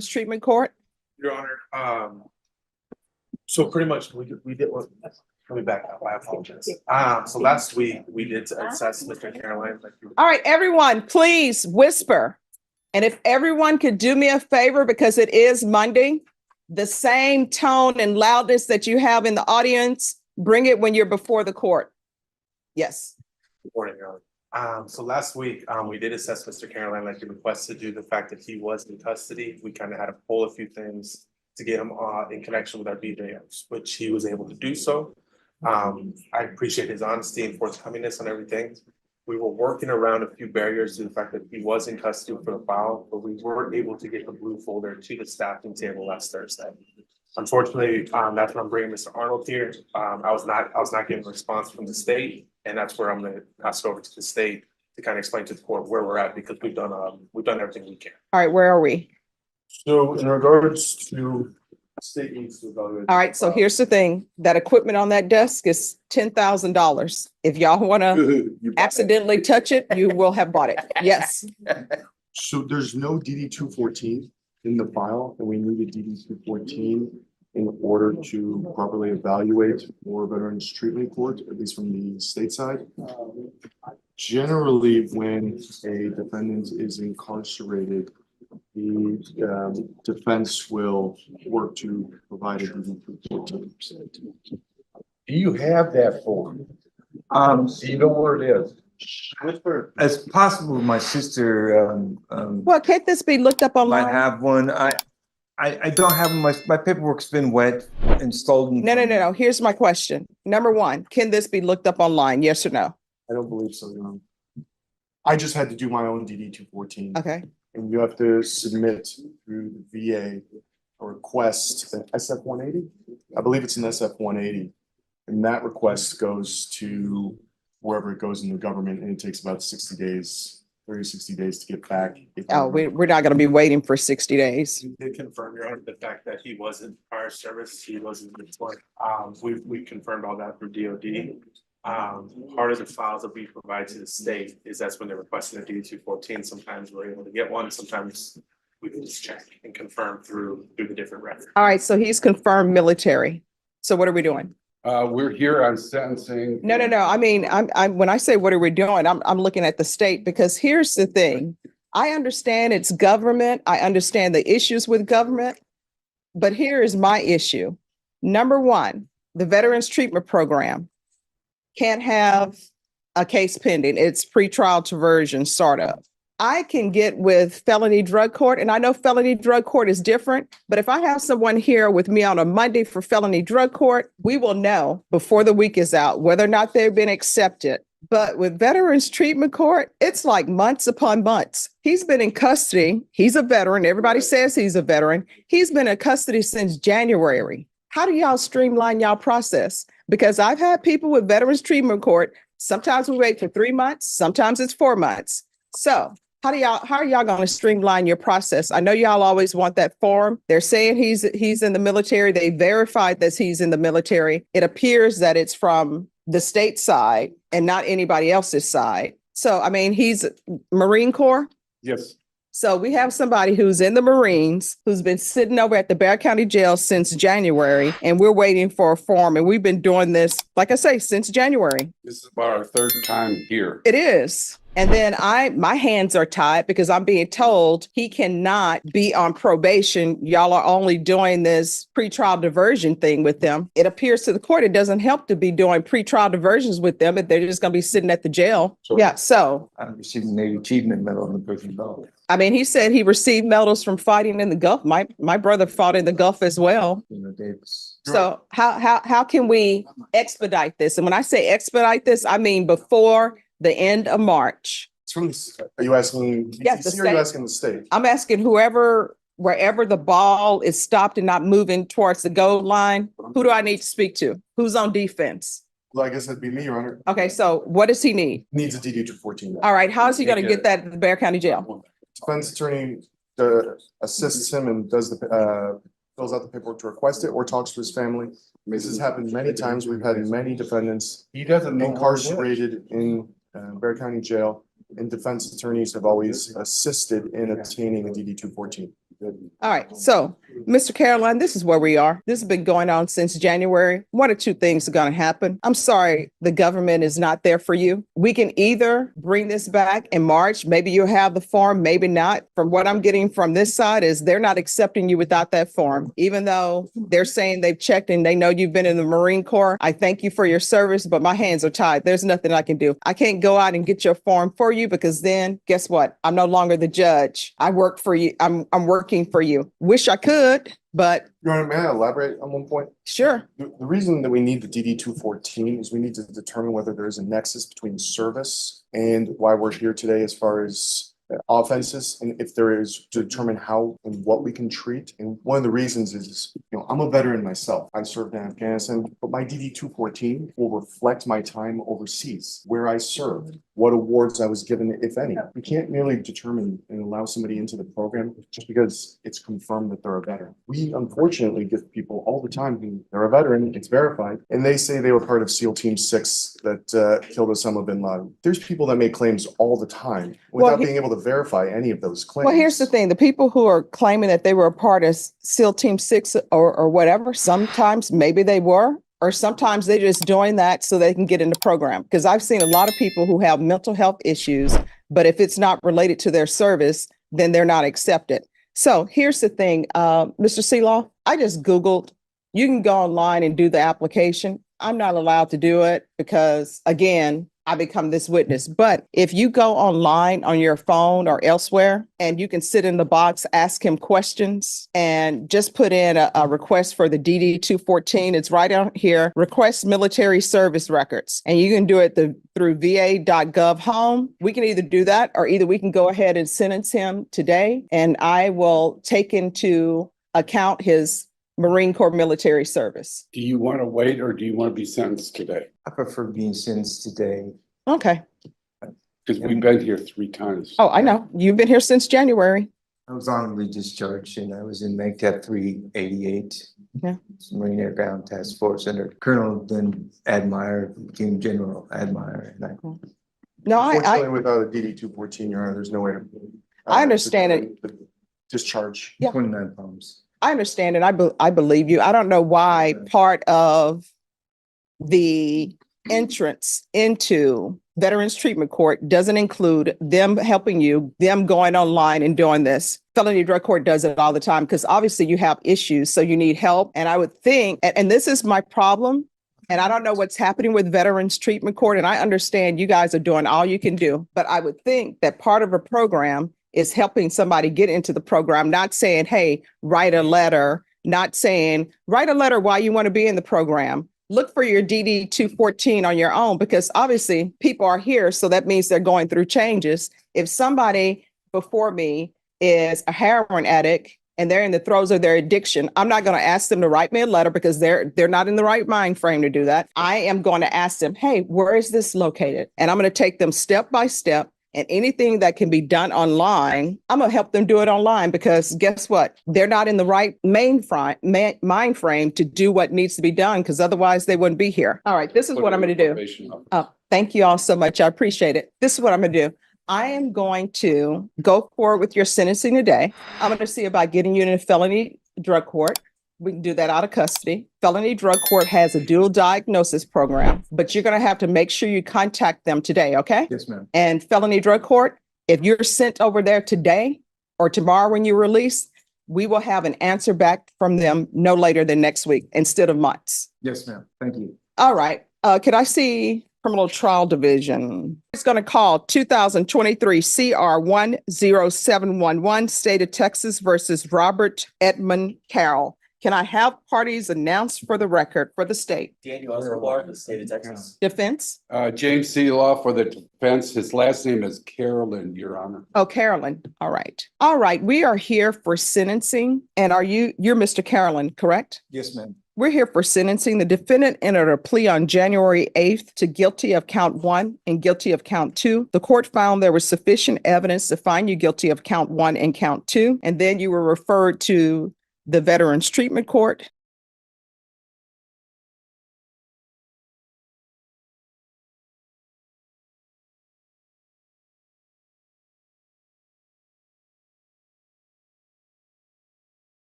Treatment Court? Your Honor, so pretty much we did what, let me back up, I apologize. So last week we did assess Mr. Caroline. All right, everyone, please whisper. And if everyone could do me a favor, because it is Monday, the same tone and loudness that you have in the audience, bring it when you're before the court. Yes. Good morning, Your Honor. So last week, we did assess Mr. Caroline like you requested due to the fact that he was in custody. We kind of had to pull a few things to get him in connection with our BJMs, which he was able to do so. I appreciate his honesty and forthcomingness on everything. We were working around a few barriers to the fact that he was in custody for the file, but we weren't able to get the blue folder to the staffing table last Thursday. Unfortunately, that's why I'm bringing Mr. Arnold here. I was not getting a response from the state, and that's where I'm going to pass it over to the state to kind of explain to the court where we're at, because we've done everything we can. All right, where are we? So in regards to state needs to evaluate. All right, so here's the thing. That equipment on that desk is $10,000. If y'all want to accidentally touch it, you will have bought it. Yes. So there's no DD 214 in the file, and we need a DD 214 in order to properly evaluate for Veterans Treatment Court, at least from the state side. Generally, when a defendant is incarcerated, the defense will work to provide a DD 214. Do you have that form? Do you know where it is? As possible, my sister Well, can't this be looked up might online? have one. I don't have my paperwork's been wet and stolen. No. Here's my question. Number one, can this be looked up online? Yes or no? I don't believe so, Your Honor. I just had to do my own DD 214. Okay. And you have to submit through the VA a request, SF 180? I believe it's an SF 180. And that request goes to wherever it goes in the government, and it takes about 60 days, 60 days to get back. Oh, we're not going to be waiting for 60 days. We did confirm, Your Honor, the fact that he was in prior service, he wasn't employed. We confirmed all that through DOD. Part of the files that we provide to the state is that's when they're requesting a DD 214. Sometimes we're able to get one, sometimes we can just check and confirm through the different records. All right, so he's confirmed military. So what are we doing? We're here on sentencing. No. I mean, I'm when I say what are we doing, I'm looking at the state, because here's the thing. I understand it's government. I understand the issues with government, but here is my issue. Number one, the Veterans Treatment Program can't have a case pending. It's pretrial diversion, sort of. I can get with felony drug court, and I know felony drug court is different, but if I have someone here with me on a Monday for felony drug court, we will know before the week is out whether or not they've been accepted. But with Veterans Treatment Court, it's like months upon months. He's been in custody. He's a veteran. Everybody says he's a veteran. He's been in custody since January. How do y'all streamline y'all process? Because I've had people with Veterans Treatment Court. Sometimes we wait for 3 months. Sometimes it's 4 months. So how are y'all going to streamline your process? I know y'all always want that form. They're saying he's in the military. They verified that he's in the military. It appears that it's from the state side and not anybody else's side. So, I mean, he's Marine Corps. Yes. So we have somebody who's in the Marines, who's been sitting over at the Bexar County Jail since January, and we're waiting for a form. And we've been doing this, like I say, since January. This is about our third time here. It is. And then my hands are tied because I'm being told he cannot be on probation. Y'all are only doing this pretrial diversion thing with them. It appears to the court it doesn't help to be doing pretrial diversions with them if they're just going to be sitting at the jail. Sure. Yeah. So I received a Navy Achievement Medal in the prison belt. I mean, he said he received medals from fighting in the Gulf. My brother fought in the Gulf as well. You know, Davis. So how can we expedite this? And when I say expedite this, I mean before the end of March. It's from, are you asking Yes, the DTC or are you state. asking the state? I'm asking wherever the ball is stopped and not moving towards the goal line, who do I need to speak to? Who's on defense? Well, I guess that'd be me, Your Honor. Okay, so what does he need? Needs a DD 214. All right, how is he going to get that at the Bexar County Jail? Defense attorney assists him and does fills out the paperwork to request it or talks to his family. This has happened many times. We've had many defendants He doesn't know. incarcerated in Bexar County Jail, and defense attorneys have always assisted in obtaining a DD 214. All right, so Mr. Caroline, this is where we are. This has been going on since January. One or two things are going to happen. I'm sorry, the government is not there for you. We can either bring this back in March. Maybe you'll have the form, maybe not. From what I'm getting from this side is they're not accepting you without that form, even though they're saying they've checked and they know you've been in the Marine Corps. I thank you for your service, but my hands are tied. There's nothing I can do. I can't go out and get your form for you because then guess what? I'm no longer the judge. I work for you. I'm working for you. Wish I could, but Your Honor, may I elaborate on one point? sure. The reason that we need the DD 214 is we need to determine whether there is a nexus between service and why we're here today as far as offenses, and if there is, to determine how and what we can treat. And one of the reasons is, I'm a veteran myself. I served in Afghanistan, but my DD 214 will reflect my time overseas, where I served, what awards I was given, if any. We can't merely determine and allow somebody into the program just because it's confirmed that they're a veteran. We unfortunately get people all the time who they're a veteran, it's verified, and they say they were part of SEAL Team 6 that killed Osama bin Laden. There's people that make claims all the time without being able to verify any of those claims. Well, here's the thing. The people who are claiming that they were a part of SEAL Team 6 or whatever, sometimes maybe they were, or sometimes they're just doing that so they can get in the program. Because I've seen a lot of people who have mental health issues, but if it's not related to their service, then they're not accepted. So here's the thing, Mr. Seeloff, I just Googled, you can go online and do the application. I'm not allowed to do it because, again, I become this witness. But if you go online on your phone or elsewhere, and you can sit in the box, ask him questions, and just put in a request for the DD 214. It's right out here, request military service records. And you can do it through va.gov home. We can either do that, or either we can go ahead and sentence him today, and I will take into account his Marine Corps military service. Do you want to wait or do you want to be sentenced today? I prefer being sentenced today. Okay. Because we've been here 3 times. Oh, I know. You've been here since January. I was honorably discharged and I was in MAGTF 388. Yeah. Marine Air Ground Task Force under Colonel, then Admire, became General Admire. And No, Unfortunately, without a DD 214, Your Honor, there's no way to. I understand it. Discharge. Yeah. 29 pounds. I understand, and I believe you. I don't know why part of the entrance into Veterans Treatment Court doesn't include them helping you, them going online and doing this. Felony Drug Court does it all the time because obviously you have issues, so you need help. And I would think, and this is my problem, and I don't know what's happening with Veterans Treatment Court, and I understand you guys are doing all you can do, but I would think that part of a program is helping somebody get into the program, not saying, hey, write a letter, not saying, write a letter why you want to be in the program. Look for your DD 214 on your own, because obviously people are here. So that means they're going through changes. If somebody before me is a heroin addict and they're in the throes of their addiction, I'm not going to ask them to write me a letter because they're not in the right mind frame to do that. I am going to ask them, hey, where is this located? And I'm going to take them step by step. And anything that can be done online, I'm going to help them do it online, because guess what? They're not in the right mind frame to do what needs to be done, because otherwise they wouldn't be here. All right, this is what I'm going to do. Thank you all so much. I appreciate it. This is what I'm going to do. I am going to go forward with your sentencing today. I'm going to see about getting you in a felony drug court. We can do that out of custody. Felony Drug Court has a dual diagnosis program, but you're going to have to make sure you contact them today, okay? Yes, ma'am. And Felony Drug Court, if you're sent over there today or tomorrow when you release, we will have an answer back from them no later than next week instead of months. Yes, ma'am. Thank you. All right. Can I see Criminal Trial Division? It's going to call 2023 CR 10711, State of Texas versus Robert Edmund Carroll. Can I have parties announced for the record for the state? Daniel Escobar, the state of Texas. Defense? James Seeloff for the defense. His last name is Carolyn, Your Honor. Oh, Carolyn. All right. All right. We are here for sentencing. And you're Mr. Carolyn, correct? Yes, ma'am. We're here for sentencing. The defendant entered a plea on January 8th to guilty of count 1 and guilty of count 2. The court found there was sufficient evidence to find you guilty of count 1 and count 2. And then you were referred to the Veterans Treatment Court.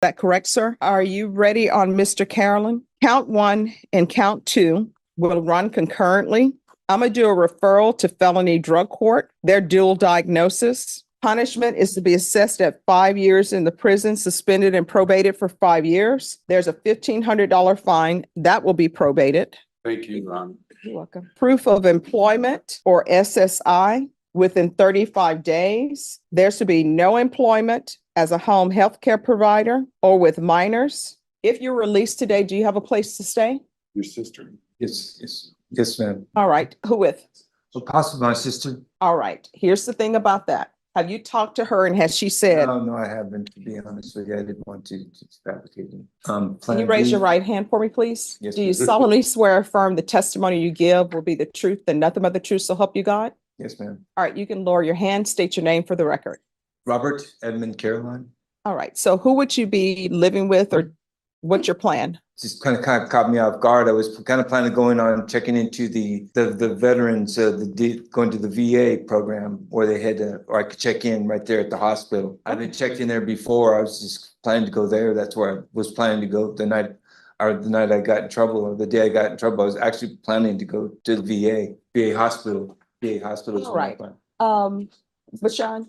that correct, sir? Are you ready on Mr. Carolyn? Count 1 and count 2 will run concurrently. I'm gonna do a referral to felony drug court. They're dual diagnosis. Punishment is to be assessed at 5 years in the prison, suspended and probated for 5 years. There's a $1,500 fine that will be probated. Thank you, Your Honor. You're welcome. Proof of employment or SSI within 35 days. There's to be no employment as a home health care provider or with minors. If you're released today, do you have a place to stay? Your sister. Yes, ma'am. All right, who with? So possibly my sister. All right, here's the thing about that. Have you talked to her and has she said, No, I haven't, to be honest with you. I didn't want to fabricate it. can you raise your right hand for me, please? Yes, Do you ma'am. solemnly swear or affirm the testimony you give will be the truth and nothing but the truth, so help you God? Yes, ma'am. All right, you can lower your hand, state your name for the record. Robert Edmund Caroline. All right, so who would you be living with or what's your plan? Just kind of caught me off guard. I was kind of planning going on checking into the veterans, going to the VA program where they had to, or I could check in right there at the hospital. I've been checked in there before. I was just planning to go there. That's where I was planning to go the night I got in trouble, or the day I got in trouble. I was actually planning to go to the VA hospital. VA hospital. is All my right. plan. Bashan,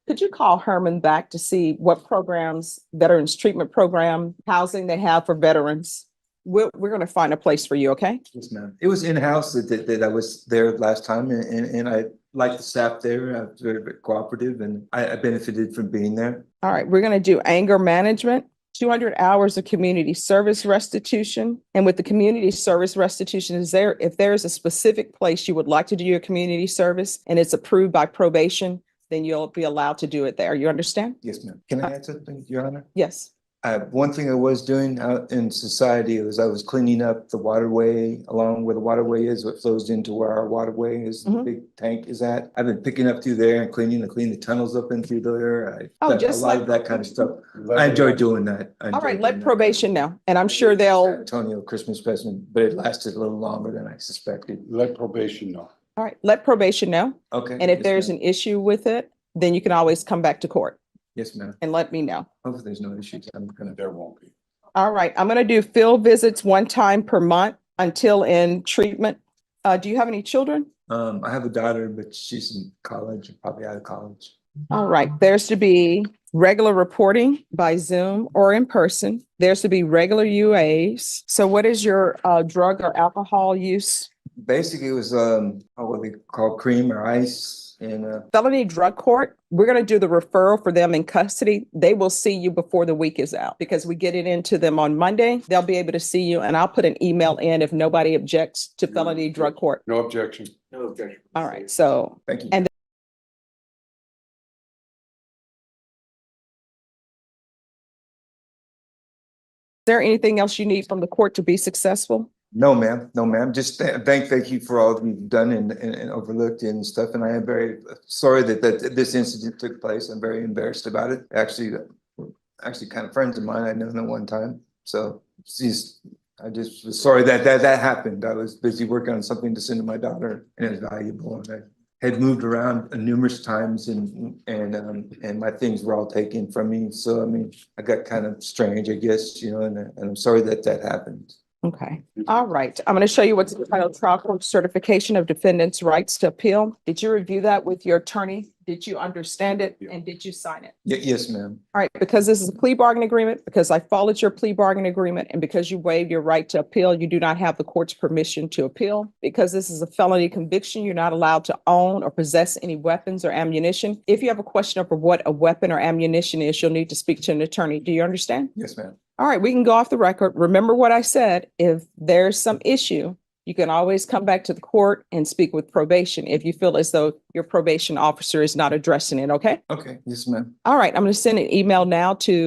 could you call Herman back to see what programs, veterans treatment program, housing they have for veterans? We're going to find a place for you, okay? Yes, ma'am. It was in-house that I was there last time, and I liked the staff there. Very, very cooperative, and I benefited from being there. All right, we're going to do anger management, 200 hours of community service restitution. And with the community service restitution, if there is a specific place you would like to do your community service and it's approved by probation, then you'll be allowed to do it there. You understand? Yes, ma'am. Can I add something, Your Honor? Yes. One thing I was doing out in society was I was cleaning up the waterway along where the waterway is, what flows into where our waterway is, the Mhm. big tank is at. I've been picking up through there and cleaning the tunnels up in through there. Oh, A just lot like- of that kind of stuff. I enjoy doing that. All right, let probation know. And I'm sure they'll, Antonio Christmas present, but it lasted a little longer than I suspected. Let probation know. all right, let probation know. Okay. And if yes, there's ma'am. an issue with it, then you can always come back to court Yes, ma'am. and let me know. Hopefully there's no issues. I'm gonna. There won't be. All right, I'm going to do field visits 1 time per month until in treatment. Do you have any children? I have a daughter, but she's in college, probably out of college. All right, there's to be regular reporting by Zoom or in person. There's to be regular UAs. So what is your drug or alcohol use? Basically, it was what they call cream or ice, and Felony drug court, we're going to do the referral for them in custody. They will see you before the week is out because we get it into them on Monday. They'll be able to see you and I'll put an email in if nobody objects to felony drug court. No objection. No objection. All right, so thank you. And- is there anything else you need from the court to be successful? No, ma'am. No, ma'am. Just thank you for all that you've done and overlooked and stuff. And I am very sorry that this incident took place. I'm very embarrassed about it. Actually kind of friends of mine I known at one time. So I just was sorry that happened. I was busy working on something to send to my daughter and it was valuable. And I had moved around numerous times and my things were all taken from me. So, I mean, I got kind of strange, I guess, and I'm sorry that happened. Okay, all right. I'm going to show you what's entitled Trial Court Certification of Defendant's Rights to Appeal. Did you review that with your attorney? Did you understand it? And did you sign it? Yes, ma'am. All right, because this is a plea bargain agreement, because I followed your plea bargain agreement, and because you waived your right to appeal, you do not have the court's permission to appeal. Because this is a felony conviction, you're not allowed to own or possess any weapons or ammunition. If you have a question over what a weapon or ammunition is, you'll need to speak to an attorney. Do you understand? Yes, ma'am. All right, we can go off the record. Remember what I said. If there's some issue, you can always come back to the court and speak with probation if you feel as though your probation officer is not addressing it, okay? Okay. Yes, ma'am. All right, I'm going to send an email now to